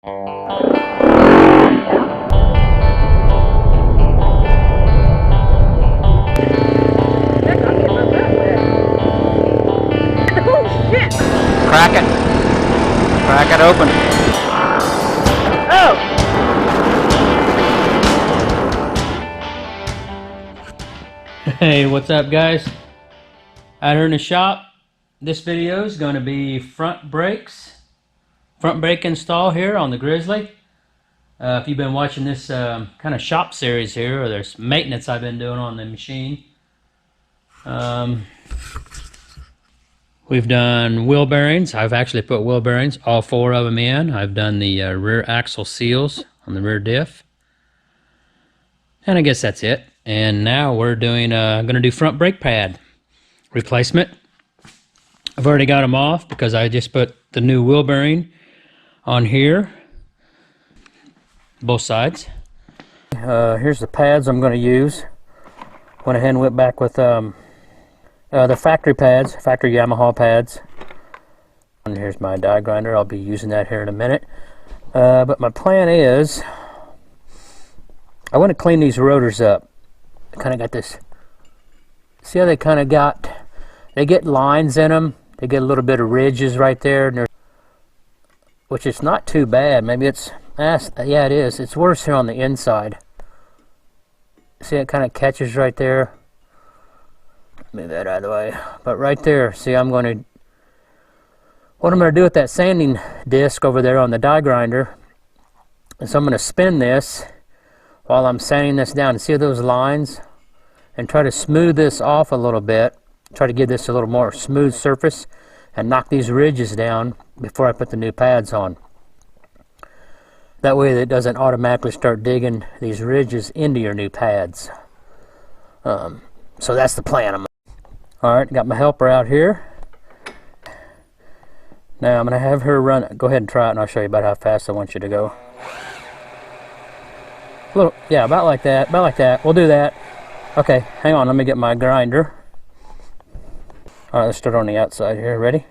Crack it. Crack it open. Oh! Hey, what's up guys? Out here in the shop, this video is going to be front brake install here on the Grizzly. If you've been watching this kind of shop series here, or there's maintenance I've been doing on the machine. We've done wheel bearings. I've actually put wheel bearings, all 4 of them in. I've done the rear axle seals on the rear diff. And I guess that's it. And now we're doing, gonna do front brake pad replacement. I've already got them off because I just put the new wheel bearing on here, both sides. Here's the pads I'm gonna use. Went ahead and went back with the factory pads, factory Yamaha pads. And here's my die grinder. I'll be using that here in a minute. But my plan is, I want to clean these rotors up. I kind of got this, see how they kind of got, they get lines in them. They get a little bit of ridges right there, and which is not too bad. Maybe it's, yeah it is. It's worse here on the inside. See, it kind of catches right there. Move that out of the way. But right there, see, what I'm going to do with that sanding disc over there on the die grinder is I'm going to spin this while I'm sanding this down. See those lines? And try to smooth this off a little bit. Try to give this a little more smooth surface and knock these ridges down before I put the new pads on. That way it doesn't automatically start digging these ridges into your new pads. So that's the plan. Alright, got my helper out here. Now I'm going to have her run. Go ahead and try it and I'll show you about how fast I want you to go. A little, yeah, about like that. About like that. We'll do that. Okay, hang on. Let me get my grinder. Alright, let's start on the outside here. Ready?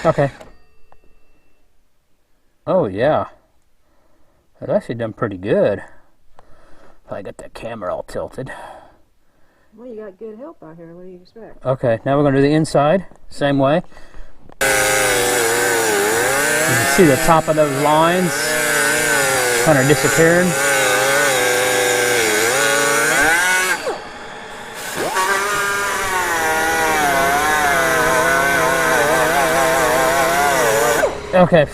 Okay. Oh yeah. That's actually done pretty good. I got that camera all tilted. Well, you got good help out here. What do you expect? Okay, now we're going to do the inside. Same way. You can see the top of those lines kind of disappearing. Okay.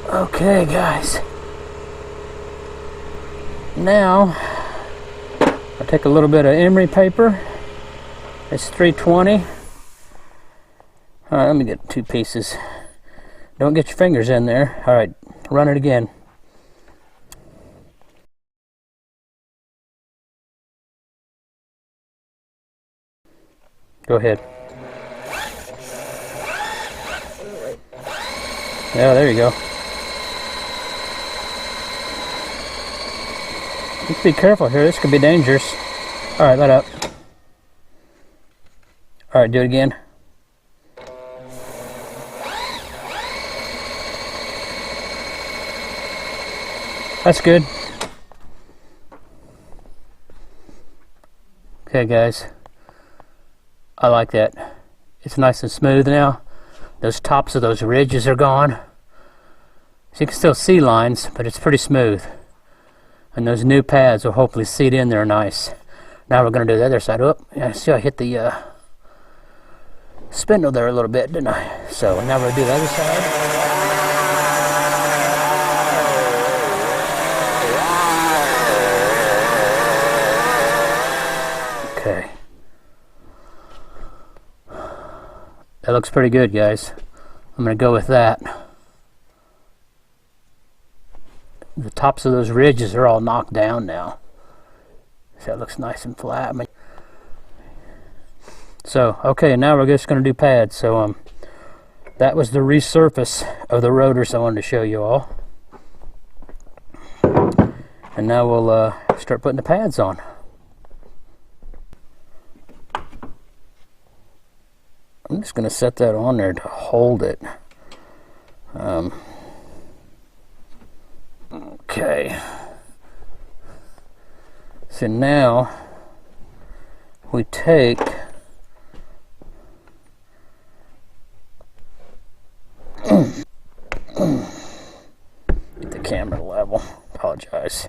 Okay, guys. Now, I'll take a little bit of emery paper. It's 320. Alright, let me get 2 pieces. Don't get your fingers in there. Alright, run it again. Go ahead. Yeah, there you go. Let's be careful here. This could be dangerous. Alright, let up. Alright, do it again. That's good. Okay, guys. I like that. It's nice and smooth now. Those tops of those ridges are gone. So you can still see lines, but it's pretty smooth. And those new pads will hopefully seat in there nice. Now we're going to do the other side. Oh, yeah, see I hit the spindle there a little bit, didn't I? So now we're going to do the other side. Okay. That looks pretty good, guys. I'm going to go with that. The tops of those ridges are all knocked down now. So that looks nice and flat. So, okay, now we're just going to do pads. So, that was the resurface of the rotors I wanted to show you all. And now we'll start putting the pads on. I'm just going to set that on there to hold it. Okay. So now we take get the camera level. Apologize.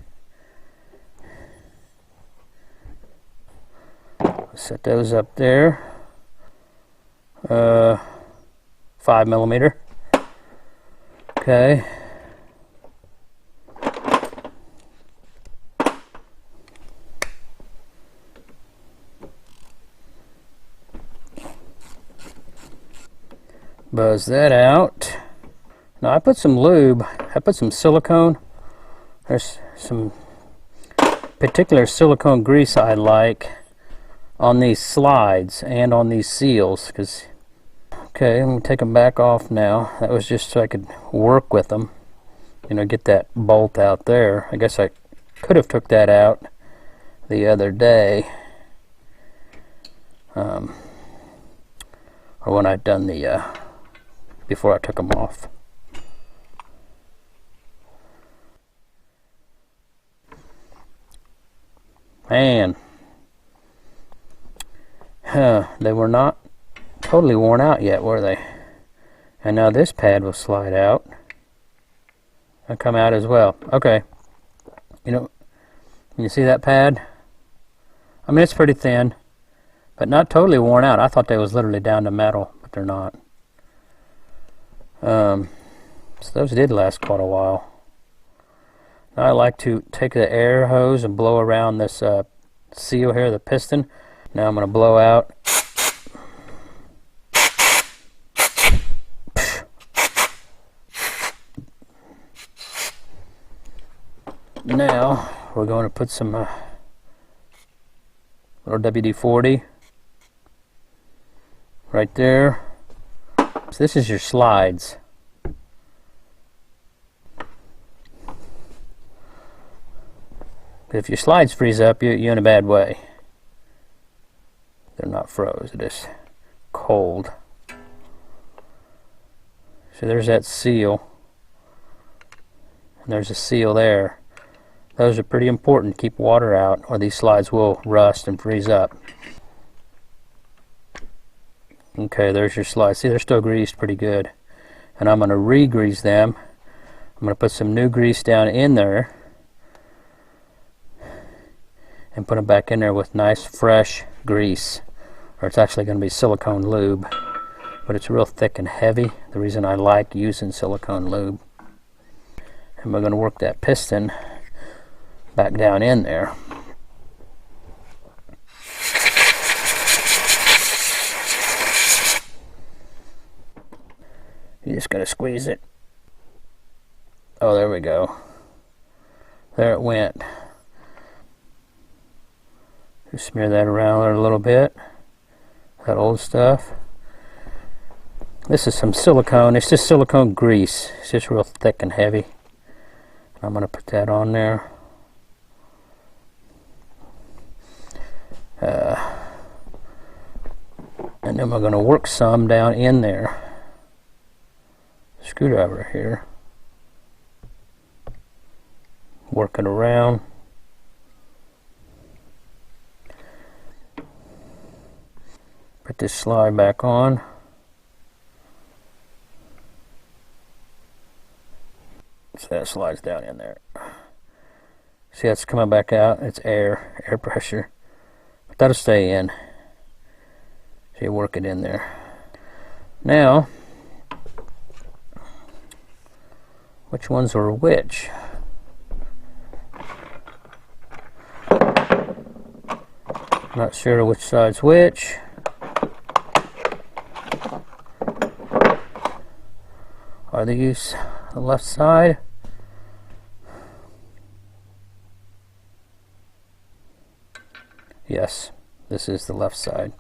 Set those up there. 5mm. Okay. Buzz that out. Now I put some lube. I put some silicone. There's some particular silicone grease I like on these slides and on these seals. Okay, I'm going to take them back off now. That was just so I could work with them. You know, get that bolt out there. I guess I could have took that out the other day. Or when I'd done the, before I took them off. Man. They were not totally worn out yet, were they? And now this pad will slide out and come out as well. Okay. You know, you see that pad? I mean, it's pretty thin, but not totally worn out. I thought they was literally down to metal, but they're not. So those did last quite a while. Now I like to take the air hose and blow around this seal here, the piston. Now I'm going to blow out. Now we're going to put some little WD-40 right there. So this is your slides. If your slides freeze up, you're in a bad way. They're not froze, it is cold. So there's that seal. And there's a seal there. Those are pretty important to keep water out, or these slides will rust and freeze up. Okay, there's your slides. See, they're still greased pretty good. And I'm going to re-grease them. I'm going to put some new grease down in there and put them back in there with nice fresh grease. Or it's actually going to be silicone lube, but it's real thick and heavy. The reason I like using silicone lube. And we're going to work that piston back down in there. You just got to squeeze it. Oh, there we go. There it went. Just smear that around there a little bit. That old stuff. This is some silicone. It's just silicone grease. It's just real thick and heavy. I'm going to put that on there. And then we're going to work some down in there. Screwdriver here. Work it around. Put this slide back on. So that slides down in there. See, that's coming back out. It's air pressure. But that'll stay in. So you work it in there. Now, which ones are which? Not sure which side's which. Are these the left side? Yes, this is the left side.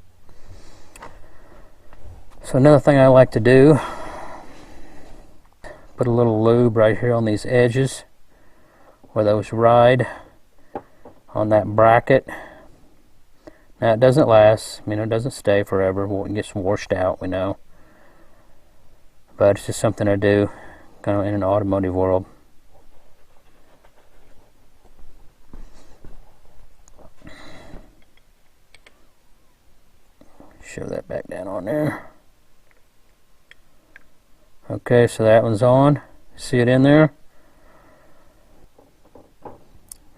So another thing I like to do, put a little lube right here on these edges where those ride on that bracket. Now it doesn't last, it doesn't stay forever. It gets washed out, we know. But it's just something I do kind of in an automotive world. Shove that back down on there. Okay, so that one's on. See it in there?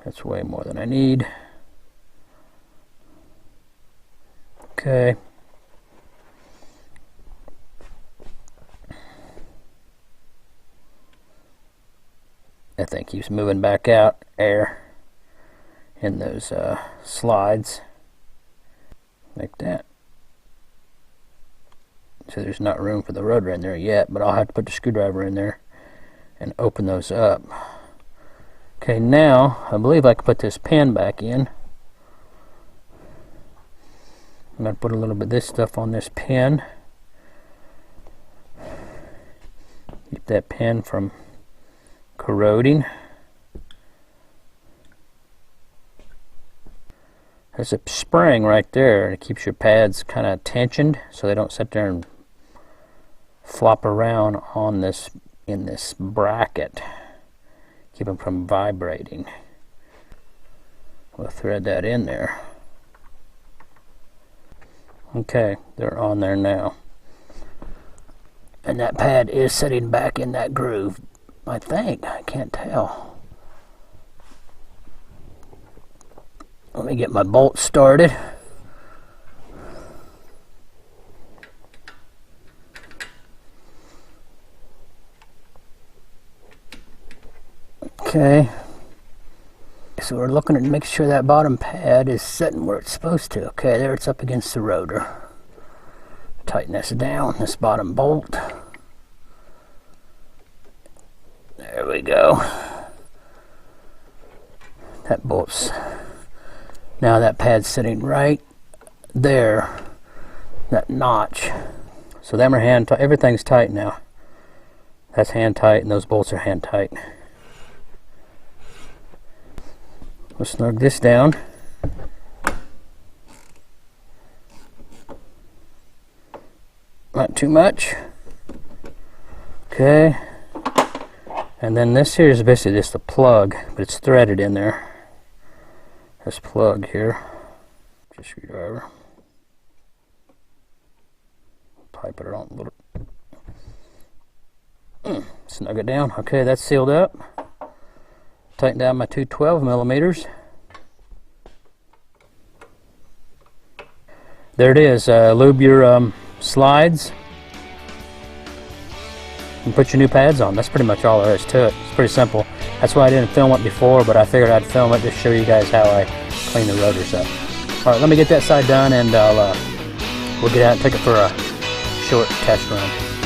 That's way more than I need. Okay. That thing keeps moving back out air in those slides like that. So there's not room for the rotor in there yet, but I'll have to put the screwdriver in there and open those up. Okay, now I believe I can put this pin back in. I'm going to put a little bit of this stuff on this pin. Keep that pin from corroding. There's a spring right there, and it keeps your pads kind of tensioned so they don't sit there and flop around on this in this bracket. Keep them from vibrating. We'll thread that in there. Okay, they're on there now. And that pad is sitting back in that groove, I think. I can't tell. Let me get my bolt started. Okay. So we're looking to make sure that bottom pad is sitting where it's supposed to. Okay, there it's up against the rotor. Tighten this down, this bottom bolt. There we go. That bolt's, now that pad's sitting right there, that notch. So them are hand tight, everything's tight now. That's hand tight and those bolts are hand tight. We'll snug this down. Not too much. Okay. And then this here is basically just a plug, but it's threaded in there. This plug here. Just screwdriver. Pipe it on a little. Snug it down. Okay, that's sealed up. Tighten down my two 12 millimeters. There it is. Lube your slides and put your new pads on. That's pretty much all there is to it. It's pretty simple. That's why I didn't film it before, but I figured I'd film it to show you guys how I clean the rotors up. All right, let me get that side done, and we'll get out and take it for a short test run.